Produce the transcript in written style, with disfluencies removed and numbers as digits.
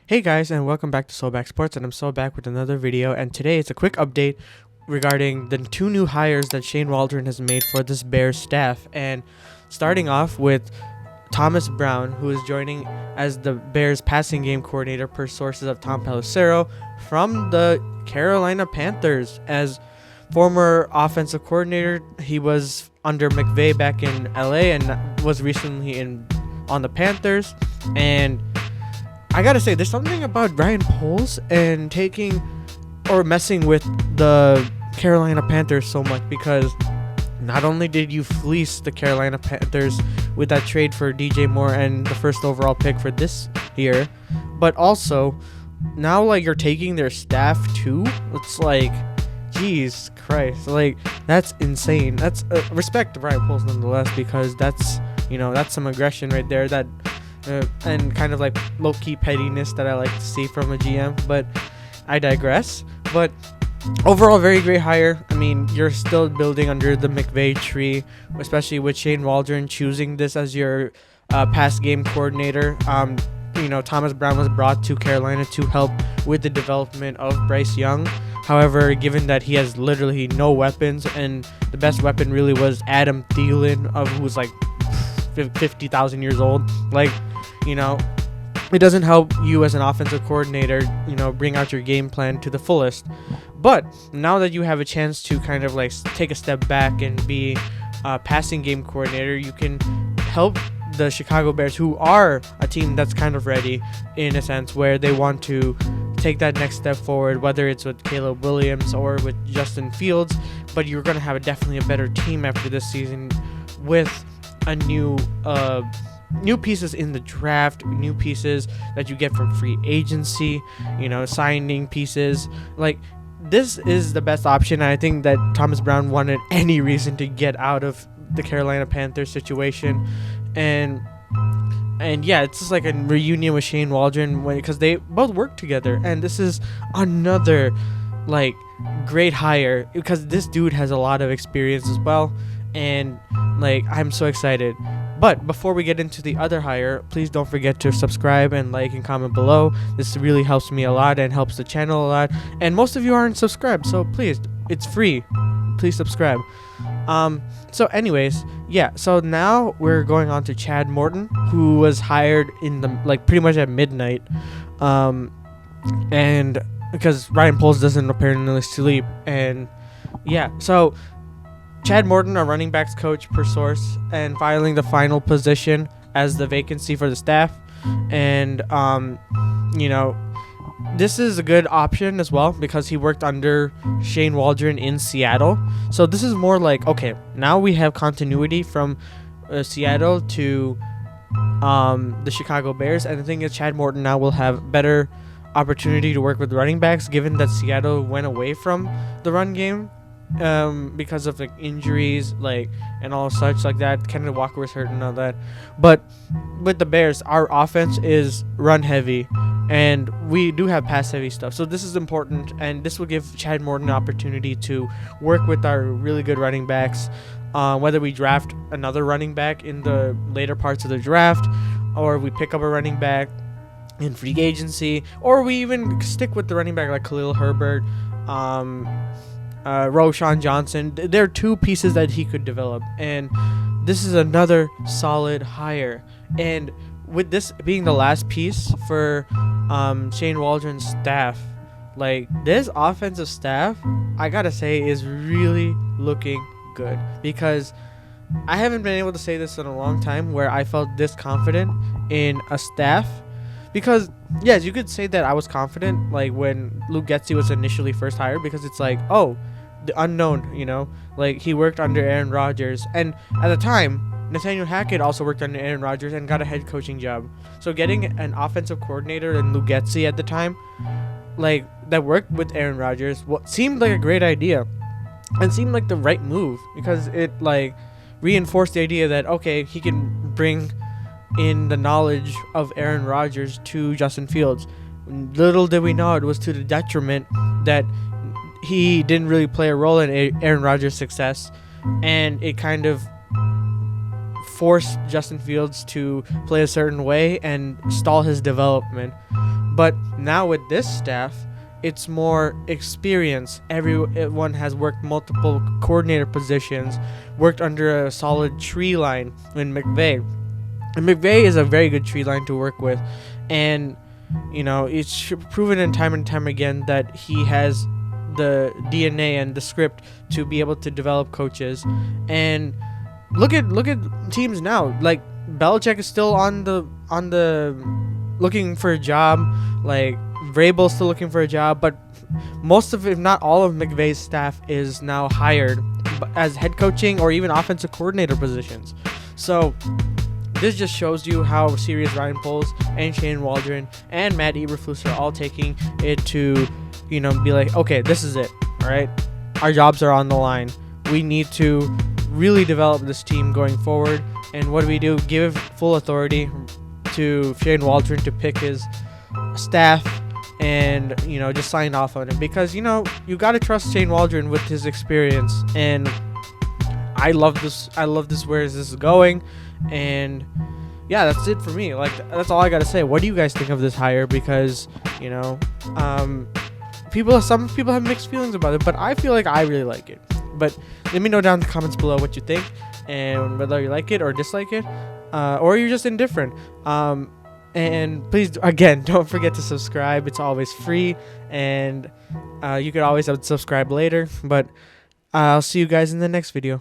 Hey guys, and welcome back to Soulback Sports, and I'm so back with another video. And today it's a quick update regarding the two new hires that Shane Waldron has made for this Bears staff. And starting off with Thomas Brown, who is joining as the Bears passing game coordinator per sources of Tom Pelissero from the Carolina Panthers. As former offensive coordinator, he was under McVay back in LA and was recently on the Panthers. And I gotta say, there's something about Ryan Poles and taking or messing with the Carolina Panthers so much, because not only did you fleece the Carolina Panthers with that trade for DJ Moore and the first overall pick for this year, but also now like you're taking their staff too. It's like, geez Christ, like that's insane. That's respect to Ryan Poles nonetheless, because that's some aggression right there. That and kind of like low-key pettiness that I like to see from a GM, but I digress. But overall, very great hire. I mean, you're still building under the McVay tree, especially with Shane Waldron choosing this as your pass game coordinator. Thomas Brown was brought to Carolina to help with the development of Bryce Young. However, given that he has literally no weapons, and the best weapon really was Adam Thielen, who's like 50,000 years old, it doesn't help you as an offensive coordinator, bring out your game plan to the fullest. But now that you have a chance to kind of like take a step back and be a passing game coordinator, you can help the Chicago Bears, who are a team that's kind of ready in a sense, where they want to take that next step forward, whether it's with Caleb Williams or with Justin Fields. But you're going to have definitely a better team after this season with a new pieces in the draft, new pieces that you get from free agency, signing pieces. Like, this is the best option. I think that Thomas Brown wanted any reason to get out of the Carolina Panthers situation. And yeah, it's just like a reunion with Shane Waldron, because they both work together. And this is another like great hire, because this dude has a lot of experience as well. And I'm so excited. But before we get into the other hire, please don't forget to subscribe and like and comment below. This really helps me a lot and helps the channel a lot. And most of you aren't subscribed, so please, it's free. Please subscribe. So anyways, yeah, so now we're going on to Chad Morton, who was hired in the pretty much at midnight. And because Ryan Poles doesn't apparently sleep. And yeah, so Chad Morton, a running backs coach per source, and filing the final position as the vacancy for the staff. And this is a good option as well, because he worked under Shane Waldron in Seattle. So this is more like, okay, now we have continuity from Seattle to the Chicago Bears. And the thing is, Chad Morton now will have better opportunity to work with running backs, given that Seattle went away from the run game because of injuries and all such like that. Kenneth Walker was hurt and all that. But with the Bears, our offense is run heavy, and we do have pass heavy stuff. So this is important, and this will give Chad Morton an opportunity to work with our really good running backs, whether we draft another running back in the later parts of the draft, or we pick up a running back in free agency, or we even stick with the running back like Khalil Herbert, Roshan Johnson. There are two pieces that he could develop, and this is another solid hire. And with this being the last piece for Shane Waldron's staff, this offensive staff, I gotta say, is really looking good, because I haven't been able to say this in a long time where I felt this confident in a staff. Because yes, you could say that I was confident when Luke Getsy was initially first hired, because it's the unknown, he worked under Aaron Rodgers, and at the time Nathaniel Hackett also worked under Aaron Rodgers and got a head coaching job. So getting an offensive coordinator and Luke Getsy at the time that worked with Aaron Rodgers seemed like a great idea, and seemed like the right move, because it reinforced the idea that, okay, he can bring in the knowledge of Aaron Rodgers to Justin Fields. Little did we know it was to the detriment that he didn't really play a role in Aaron Rodgers' success, and it kind of forced Justin Fields to play a certain way and stall his development. But now with this staff, it's more experience. Everyone has worked multiple coordinator positions, worked under a solid tree line in McVay. And McVay is a very good tree line to work with. And, it's proven in time and time again that he has the DNA and the script to be able to develop coaches. And look at teams now. Like, Belichick is still on the looking for a job. Like, Vrabel's still looking for a job, but most of, if not all of, McVay's staff is now hired as head coaching or even offensive coordinator positions. So this just shows you how serious Ryan Poles and Shane Waldron and Matt Eberflus are all taking it to, be like, okay, this is it. All right, our jobs are on the line. We need to really develop this team going forward. And what do? Give full authority to Shane Waldron to pick his staff and just sign off on it, because you got to trust Shane Waldron with his experience. And I love this where this is going. And yeah, that's it for me. Like, that's all I gotta say. What do you guys think of this hire? Because some people have mixed feelings about it, but I feel like I really like it. But let me know down in the comments below what you think, and whether you like it or dislike it, or you're just indifferent. And please, again, don't forget to subscribe. It's always free, and you could always unsubscribe later. But I'll see you guys in the next video.